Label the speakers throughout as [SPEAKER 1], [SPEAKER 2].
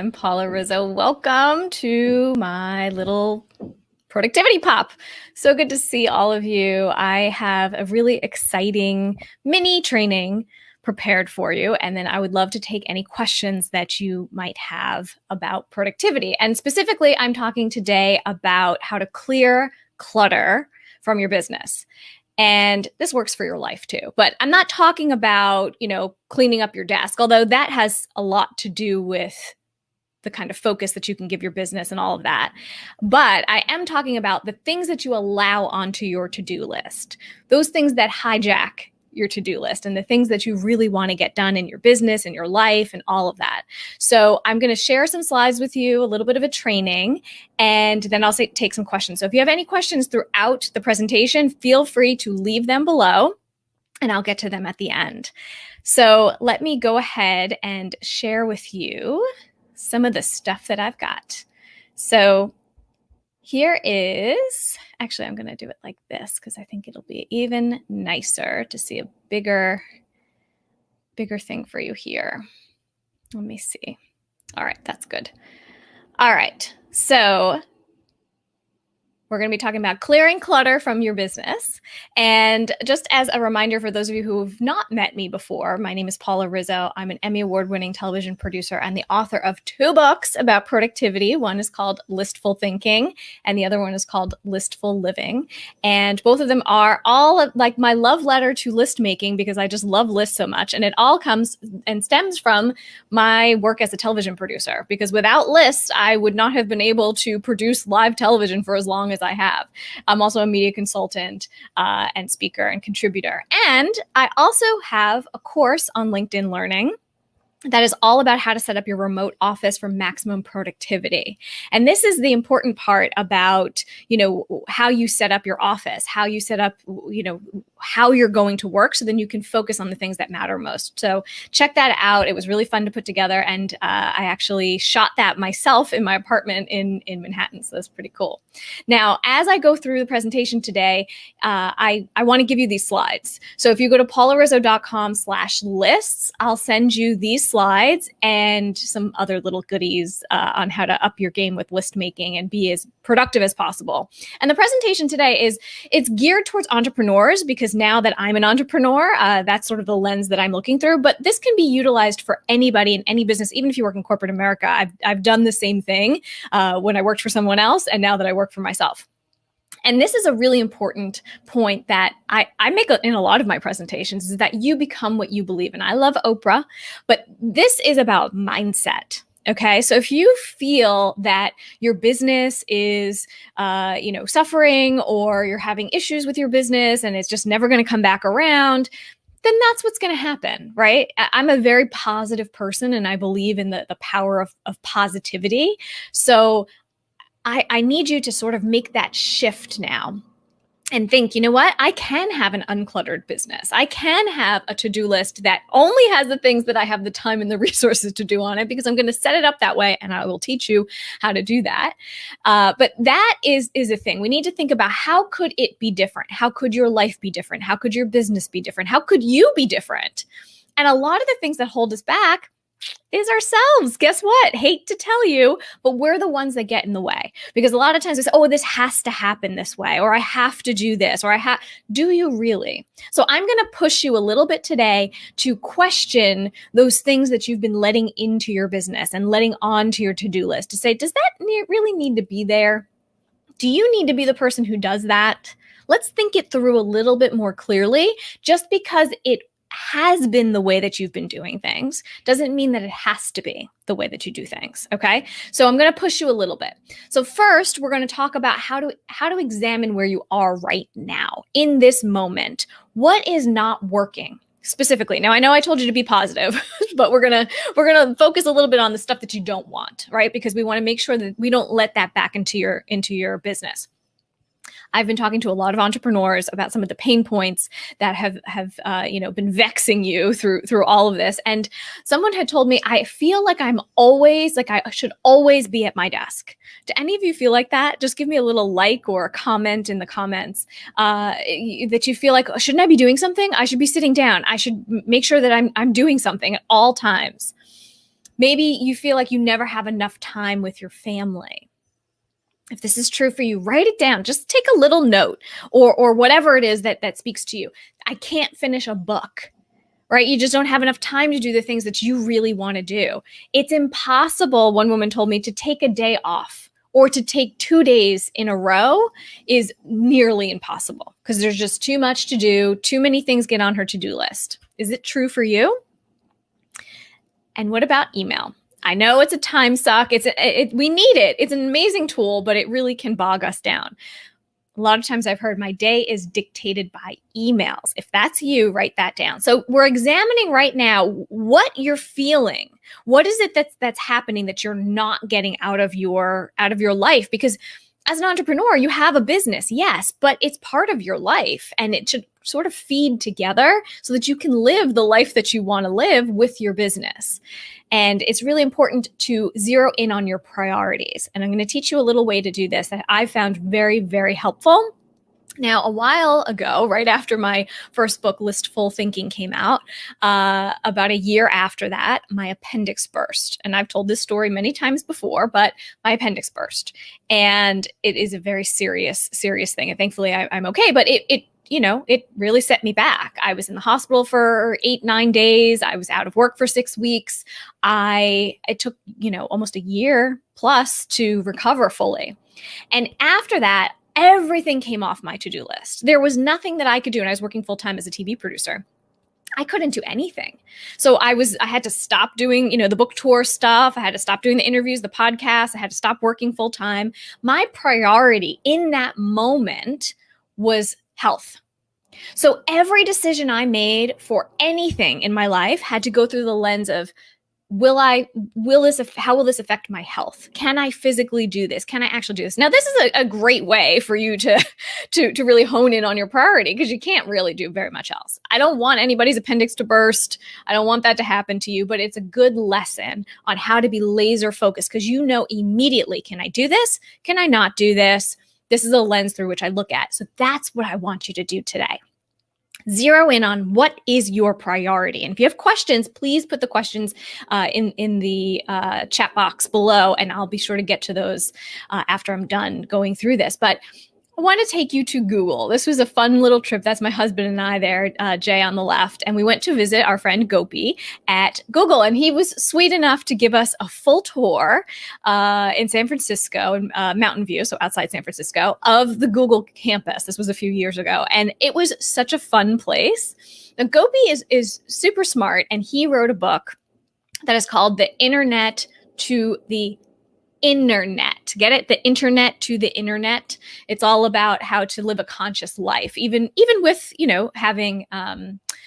[SPEAKER 1] I'm Paula Rizzo. Welcome to my little productivity pop. So good to see all of you. I have a really exciting mini training prepared for you. And then I would love to take any questions that you might have about productivity. And specifically, I'm talking today about how to clear clutter from your business. And this works for your life too. But I'm not talking about, cleaning up your desk, although that has a lot to do with the kind of focus that you can give your business and all of that. But I am talking about the things that you allow onto your to-do list, those things that hijack your to-do list and the things that you really want to get done in your business and your life and all of that. So I'm going to share some slides with you, a little bit of a training, and then I'll take some questions. So if you have any questions throughout the presentation, feel free to leave them below and I'll get to them at the end. So let me go ahead and share with you some of the stuff that I've got. So here is, actually, I'm going to do it like this because I think it'll be even nicer to see a bigger thing for you here. Let me see. All right, that's good. All right, so we're going to be talking about clearing clutter from your business. And just as a reminder for those of you who have not met me before, my name is Paula Rizzo. I'm an Emmy Award-winning television producer and the author of 2 books about productivity. One is called Listful Thinking, and the other one is called Listful Living. And both of them are all like my love letter to list making because I just love lists so much. And it all comes and stems from my work as a television producer, because without lists, I would not have been able to produce live television for as long as I have. I'm also a media consultant and speaker and contributor. And I also have a course on LinkedIn Learning that is all about how to set up your remote office for maximum productivity. And this is the important part about, how you set up your office, how you set up, how you're going to work so then you can focus on the things that matter most. So check that out. It was really fun to put together. And I actually shot that myself in my apartment in Manhattan. So that's pretty cool. Now, as I go through the presentation today, I want to give you these slides. So if you go to paularizzo.com/lists, I'll send you these slides and some other little goodies on how to up your game with list making and be as productive as possible. And the presentation today it's geared towards entrepreneurs because now that I'm an entrepreneur, that's sort of the lens that I'm looking through. But this can be utilized for anybody in any business, even if you work in corporate America. I've done the same thing when I worked for someone else and now that I work for myself. And this is a really important point that I make in a lot of my presentations, is that you become what you believe in. I love Oprah, but this is about mindset. Okay, so if you feel that your business is, suffering, or you're having issues with your business and it's just never going to come back around, then that's what's going to happen, right? I'm a very positive person and I believe in the power of positivity. So I need you to sort of make that shift now and think, you know what? I can have an uncluttered business. I can have a to-do list that only has the things that I have the time and the resources to do on it, because I'm going to set it up that way and I will teach you how to do that. But that is a thing. We need to think about, how could it be different? How could your life be different? How could your business be different? How could you be different? And a lot of the things that hold us back is ourselves. Guess what? Hate to tell you, but we're the ones that get in the way, because a lot of times we say, oh, this has to happen this way, or I have to do this, or do you really? So I'm going to push you a little bit today to question those things that you've been letting into your business and letting onto your to-do list, to say, does that really need to be there? Do you need to be the person who does that? Let's think it through a little bit more clearly. Just because it has been the way that you've been doing things doesn't mean that it has to be the way that you do things. Okay. So I'm going to push you a little bit. So first, we're going to talk about how to examine where you are right now in this moment. What is not working specifically? Now, I know I told you to be positive, but we're going to focus a little bit on the stuff that you don't want, right? Because we want to make sure that we don't let that back into your business. I've been talking to a lot of entrepreneurs about some of the pain points that have been vexing you through all of this. And someone had told me, I feel like I should always be at my desk. Do any of you feel like that? Just give me a little like or a comment in the comments that you feel like, shouldn't I be doing something? I should be sitting down. I should make sure that I'm doing something at all times. Maybe you feel like you never have enough time with your family. If this is true for you, write it down. Just take a little note or whatever it is that speaks to you. I can't finish a book, right? You just don't have enough time to do the things that you really want to do. It's impossible, one woman told me, to take a day off or to take 2 days in a row is nearly impossible because there's just too much to do. Too many things get on her to-do list. Is it true for you? And what about email? I know it's a time suck. We need it. It's an amazing tool, but it really can bog us down. A lot of times I've heard my day is dictated by emails. If that's you, write that down. So we're examining right now what you're feeling. What is it that's happening that you're not getting out of your life? Because as an entrepreneur, you have a business, yes, but it's part of your life and it should sort of feed together so that you can live the life that you want to live with your business. And it's really important to zero in on your priorities. And I'm going to teach you a little way to do this that I found very, very helpful. Now, a while ago, right after my first book, Listful Thinking, came out, about a year after that, my appendix burst. And I've told this story many times before, but my appendix burst. And it is a very serious, serious thing. And thankfully, I'm okay. But it really set me back. I was in the hospital for 8-9 days. I was out of work for 6 weeks. It took, almost a year plus to recover fully. And after that, everything came off my to-do list. There was nothing that I could do. And I was working full-time as a TV producer. I couldn't do anything. So I had to stop doing, the book tour stuff. I had to stop doing the interviews, the podcasts. I had to stop working full-time. My priority in that moment was health. So every decision I made for anything in my life had to go through the lens of, how will this affect my health? Can I physically do this? Can I actually do this? Now, this is a great way for you to really hone in on your priority because you can't really do very much else. I don't want anybody's appendix to burst. I don't want that to happen to you, but it's a good lesson on how to be laser focused because immediately, can I do this? Can I not do this? This is a lens through which I look at. So that's what I want you to do today. Zero in on what is your priority. And if you have questions, please put the questions in the chat box below, and I'll be sure to get to those after I'm done going through this. But I want to take you to Google. This was a fun little trip. That's my husband and I there, Jay on the left. And we went to visit our friend Gopi at Google. And he was sweet enough to give us a full tour in San Francisco, in Mountain View, so outside San Francisco, of the Google campus. This was a few years ago. And it was such a fun place. Now, Gopi is super smart. And he wrote a book that is called The Internet to the Internet. Get it? The internet to the internet. It's all about how to live a conscious life, even with, having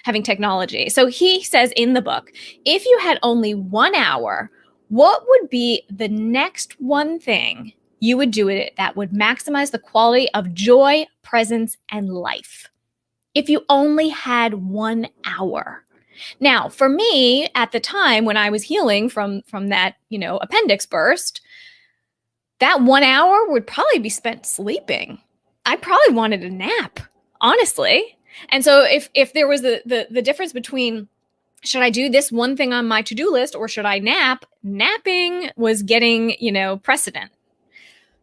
[SPEAKER 1] technology. So he says in the book, if you had only 1 hour, what would be the next one thing you would do with it that would maximize the quality of joy, presence, and life? If you only had 1 hour. Now, for me, at the time when I was healing from that, appendix burst, that 1 hour would probably be spent sleeping. I probably wanted a nap, honestly. And so if there was the difference between, should I do this one thing on my to-do list or should I nap? Napping was getting, precedent.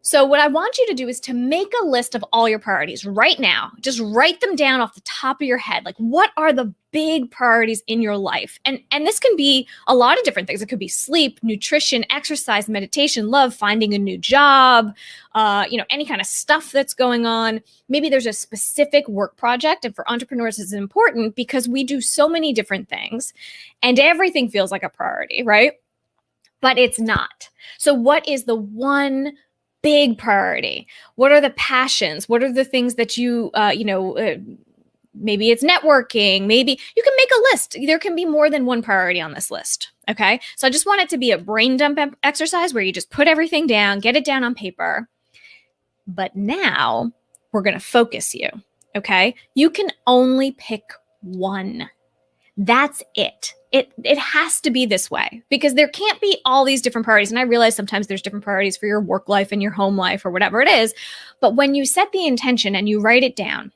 [SPEAKER 1] So what I want you to do is to make a list of all your priorities right now. Just write them down off the top of your head. Like, what are the big priorities in your life? And this can be a lot of different things. It could be sleep, nutrition, exercise, meditation, love, finding a new job, any kind of stuff that's going on. Maybe there's a specific work project. And for entrepreneurs, it's important because we do so many different things and everything feels like a priority, right? But it's not. So what is the one big priority? What are the passions? What are the things that maybe it's networking. Maybe you can make a list. There can be more than one priority on this list. Okay. So I just want it to be a brain dump exercise where you just put everything down, get it down on paper. But now we're going to focus you. Okay. You can only pick one. That's it. It has to be this way because there can't be all these different priorities. And I realize sometimes there's different priorities for your work life and your home life or whatever it is. But when you set the intention and you write it down,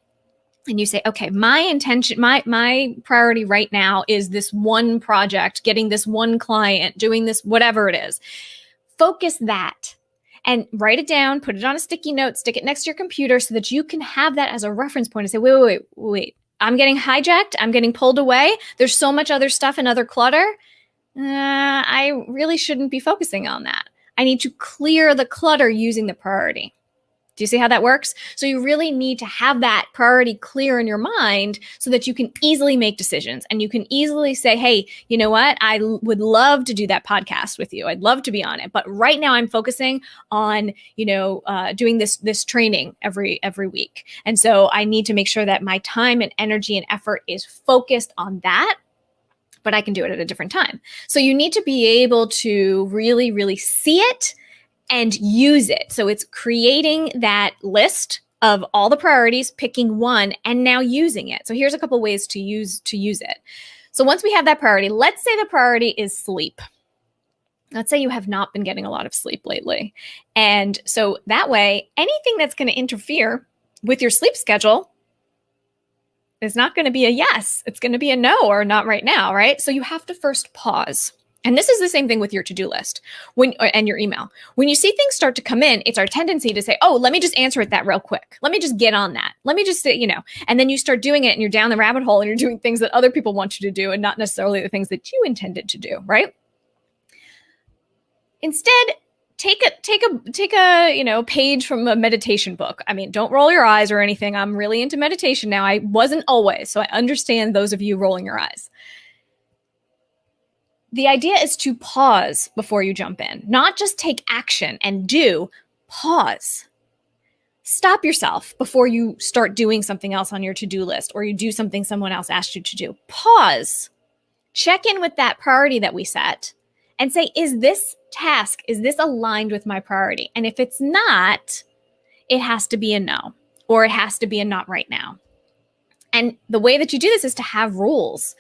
[SPEAKER 1] and you say, okay, my intention, my priority right now is this one project, getting this one client, doing this, whatever it is. Focus that and write it down, put it on a sticky note, stick it next to your computer so that you can have that as a reference point and say, wait. I'm getting hijacked. I'm getting pulled away. There's so much other stuff and other clutter. I really shouldn't be focusing on that. I need to clear the clutter using the priority. Do you see how that works? So you really need to have that priority clear in your mind so that you can easily make decisions and you can easily say, hey, you know what? I would love to do that podcast with you. I'd love to be on it. But right now I'm focusing on, doing this training every week. And so I need to make sure that my time and energy and effort is focused on that, but I can do it at a different time. So you need to be able to really, really see it and use it. So it's creating that list of all the priorities, picking one, and now using it. So here's a couple ways to use it. So once we have that priority, let's say the priority is sleep. Let's say you have not been getting a lot of sleep lately. And so that way, anything that's going to interfere with your sleep schedule is not going to be a yes. It's going to be a no or not right now, right? So you have to first pause. And this is the same thing with your to-do list and your email. When you see things start to come in, it's our tendency to say, oh, let me just answer that real quick. Let me just get on that. Let me just say, and then you start doing it and you're down the rabbit hole and you're doing things that other people want you to do and not necessarily the things that you intended to do, right? Instead, take a page from a meditation book. I mean, don't roll your eyes or anything. I'm really into meditation now. I wasn't always, so I understand those of you rolling your eyes. The idea is to pause before you jump in, not just take action and do, pause. Stop yourself before you start doing something else on your to-do list or you do something someone else asked you to do. Pause. Check in with that priority that we set and say, is this aligned with my priority? And if it's not, it has to be a no, or it has to be a not right now. And the way that you do this is to have rules.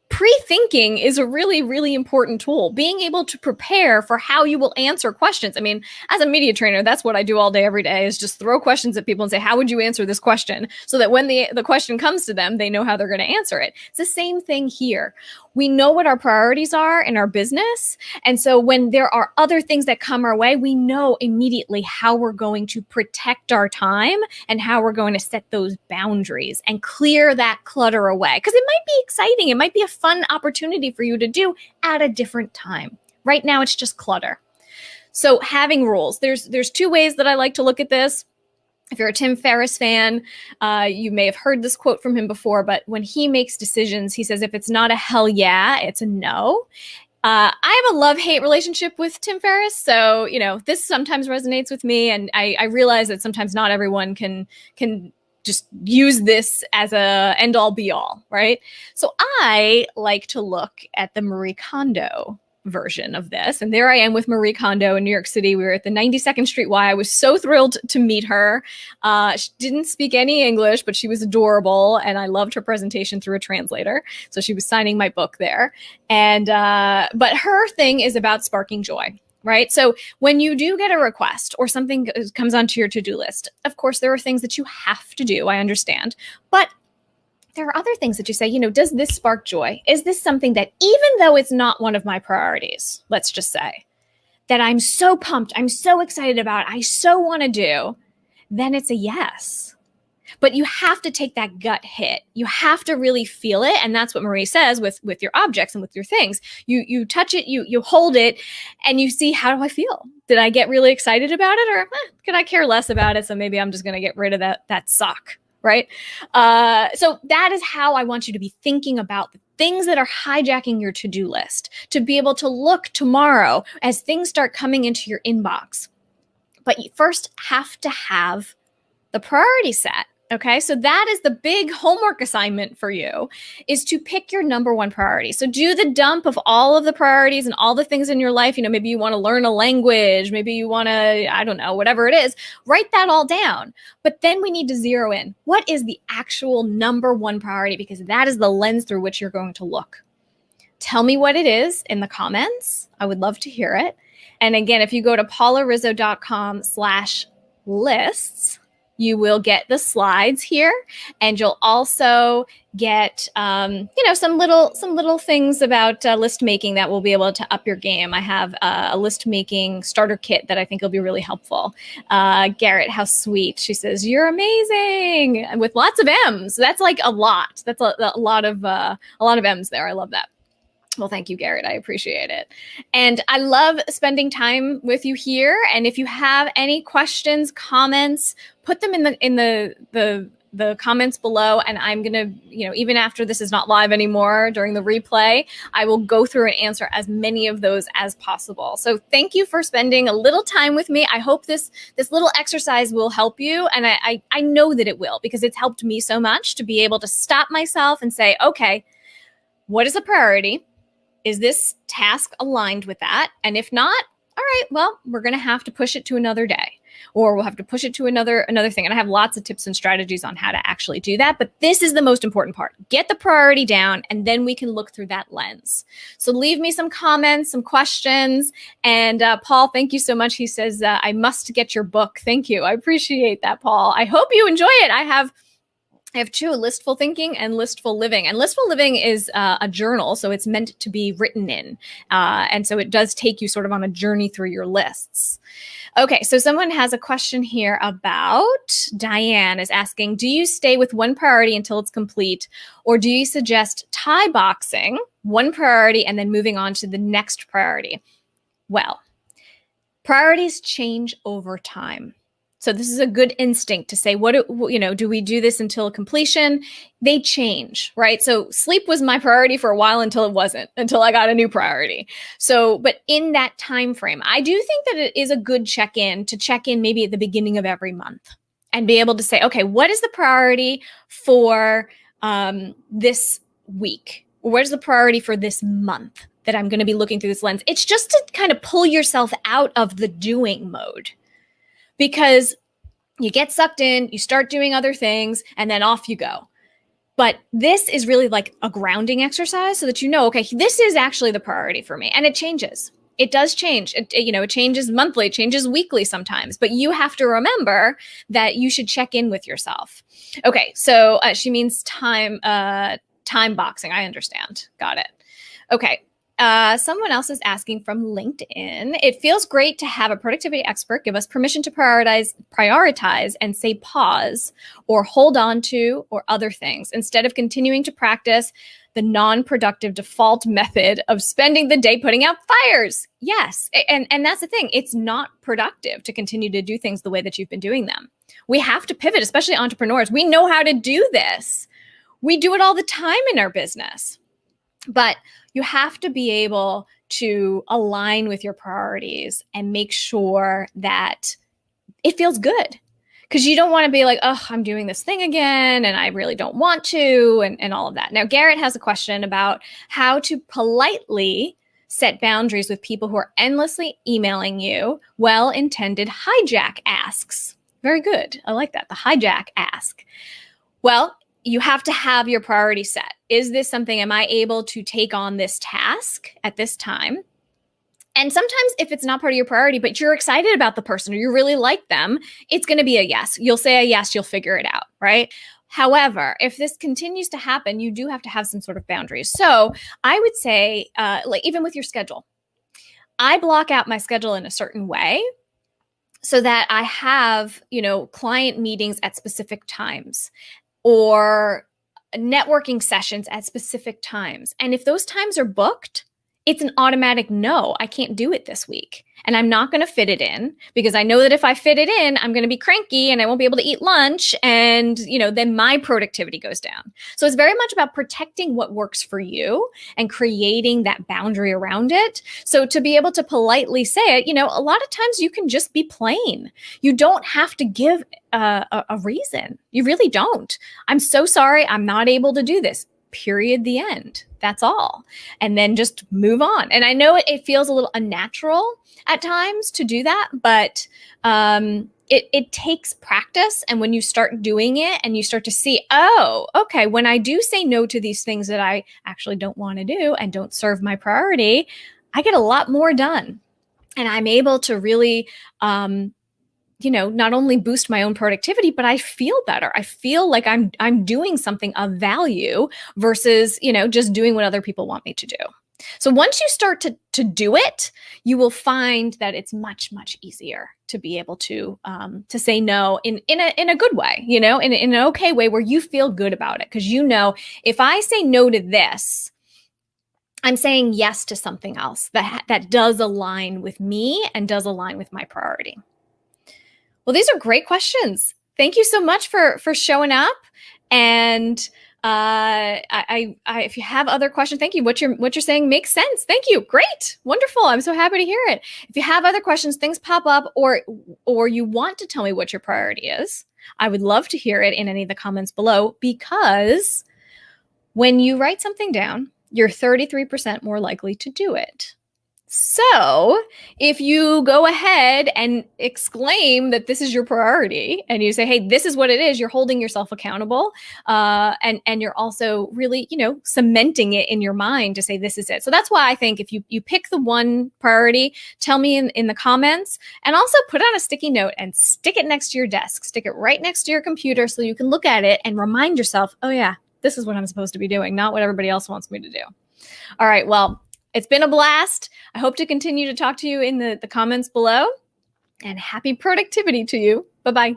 [SPEAKER 1] Pre-thinking is a really, really important tool. Being able to prepare for how you will answer questions. I mean, as a media trainer, that's what I do all day, every day, is just throw questions at people and say, how would you answer this question? So that when the question comes to them, they know how they're going to answer it. It's the same thing here. We know what our priorities are in our business. And so when there are other things that come our way, we know immediately how we're going to protect our time and how we're going to set those boundaries and clear that clutter away. Because it might be exciting. It might be a fun opportunity for you to do at a different time. Right now, it's just clutter. So having rules, there's two ways that I like to look at this. If you're a Tim Ferriss fan, you may have heard this quote from him before, but when he makes decisions, he says, if it's not a hell yeah, it's a no. I have a love-hate relationship with Tim Ferriss. So, this sometimes resonates with me. And I realize that sometimes not everyone can just use this as a end-all be-all, right? So I like to look at the Marie Kondo version of this. And there I am with Marie Kondo in New York City. We were at the 92nd Street Y. I was so thrilled to meet her. She didn't speak any English, but she was adorable. And I loved her presentation through a translator. So she was signing my book there. And, but her thing is about sparking joy, right? So when you do get a request or something comes onto your to-do list, of course, there are things that you have to do. I understand. But there are other things that you say, does this spark joy? Is this something that, even though it's not one of my priorities, let's just say, that I'm so pumped, I'm so excited about, I so want to do, then it's a yes. But you have to take that gut hit. You have to really feel it. And that's what Marie says with your objects and with your things. You touch it, you hold it, and you see, how do I feel? Did I get really excited about it? Or could I care less about it? So maybe I'm just going to get rid of that sock. Right? So that is how I want you to be thinking about the things that are hijacking your to-do list, to be able to look tomorrow as things start coming into your inbox. But you first have to have the priority set. Okay, so that is the big homework assignment for you, is to pick your number one priority. So do the dump of all of the priorities and all the things in your life. Maybe you want to learn a language. Maybe you want to, I don't know, whatever it is. Write that all down. But then we need to zero in. What is the actual number one priority? Because that is the lens through which you're going to look. Tell me what it is in the comments. I would love to hear it. And again, if you go to paularizzo.com/lists, you will get the slides here, and you'll also get some little things about list making that will be able to up your game. I have a list making starter kit that I think will be really helpful. Garrett, how sweet. She says, "You're amazing," and with lots of M's. That's like a lot. That's a lot of M's there. I love that. Well, thank you, Garrett. I appreciate it. And I love spending time with you here. And if you have any questions, comments, put them in the comments below. And I'm going to, even after this is not live anymore during the replay, I will go through and answer as many of those as possible. So thank you for spending a little time with me. I hope this little exercise will help you. And I know that it will, because it's helped me so much to be able to stop myself and say, okay, what is a priority? Is this task aligned with that? And if not, all right, well, we're going to have to push it to another day, or we'll have to push it to another thing. And I have lots of tips and strategies on how to actually do that. But this is the most important part. Get the priority down, and then we can look through that lens. So leave me some comments, some questions. And Paul, thank you so much. He says, I must get your book. Thank you. I appreciate that, Paul. I hope you enjoy it. I have two, Listful Thinking and Listful Living. And Listful Living is a journal, so it's meant to be written in. And so it does take you sort of on a journey through your lists. Okay, so someone has a question here about, Diane is asking, do you stay with one priority until it's complete, or do you suggest tie boxing one priority and then moving on to the next priority? Well, priorities change over time. So this is a good instinct to say, do we do this until completion? They change, right? So sleep was my priority for a while until it wasn't, until I got a new priority. So, but in that time frame, I do think that it is a good check-in maybe at the beginning of every month and be able to say, okay, what is the priority for this week? What is the priority for this month that I'm going to be looking through this lens? It's just to kind of pull yourself out of the doing mode. Because you get sucked in, you start doing other things, and then off you go. But this is really like a grounding exercise so that okay, this is actually the priority for me. And it changes. It does change. It changes monthly, it changes weekly sometimes. But you have to remember that you should check in with yourself. Okay, so she means time boxing. I understand. Got it. Okay. Someone else is asking from LinkedIn. It feels great to have a productivity expert give us permission to prioritize and say pause or hold on to or other things instead of continuing to practice the non-productive default method of spending the day putting out fires. Yes. And that's the thing. It's not productive to continue to do things the way that you've been doing them. We have to pivot, especially entrepreneurs. We know how to do this. We do it all the time in our business. But you have to be able to align with your priorities and make sure that it feels good. Because you don't want to be like, oh, I'm doing this thing again and I really don't want to, and all of that. Now, Garrett has a question about how to politely set boundaries with people who are endlessly emailing you. Well-intended hijack asks. Very good. I like that. The hijack ask. Well, you have to have your priority set. Is this something, am I able to take on this task at this time? And sometimes if it's not part of your priority, but you're excited about the person or you really like them, it's going to be a yes. You'll say a yes, you'll figure it out, right? However, if this continues to happen, you do have to have some sort of boundaries. So I would say, like even with your schedule, I block out my schedule in a certain way so that I have, client meetings at specific times, or networking sessions at specific times. And if those times are booked, it's an automatic no, I can't do it this week. And I'm not going to fit it in because I know that if I fit it in, I'm going to be cranky and I won't be able to eat lunch. And, then my productivity goes down. So it's very much about protecting what works for you and creating that boundary around it. So to be able to politely say it, a lot of times you can just be plain. You don't have to give a reason. You really don't. I'm so sorry. I'm not able to do this. Period. The end. That's all. And then just move on. And I know it feels a little unnatural at times to do that, but it takes practice. And when you start doing it and you start to see, oh, okay, when I do say no to these things that I actually don't want to do and don't serve my priority, I get a lot more done. And I'm able to really not only boost my own productivity, but I feel better. I feel like I'm doing something of value versus, just doing what other people want me to do. So once you start to do it, you will find that it's much, much easier to be able to say no in a good way, in an okay way where you feel good about it. Because if I say no to this, I'm saying yes to something else that does align with me and does align with my priority. Well, these are great questions. Thank you so much for showing up. And if you have other questions, thank you. What you're saying makes sense. Thank you. Great. Wonderful. I'm so happy to hear it. If you have other questions, things pop up, or you want to tell me what your priority is, I would love to hear it in any of the comments below, because when you write something down, you're 33% more likely to do it. So if you go ahead and exclaim that this is your priority and you say, hey, this is what it is, you're holding yourself accountable. And you're also really, cementing it in your mind to say, this is it. So that's why I think if you pick the one priority, tell me in the comments, and also put on a sticky note and stick it next to your desk, stick it right next to your computer so you can look at it and remind yourself, oh yeah, this is what I'm supposed to be doing, not what everybody else wants me to do. All right. Well, it's been a blast. I hope to continue to talk to you in the comments below, and happy productivity to you. Bye-bye.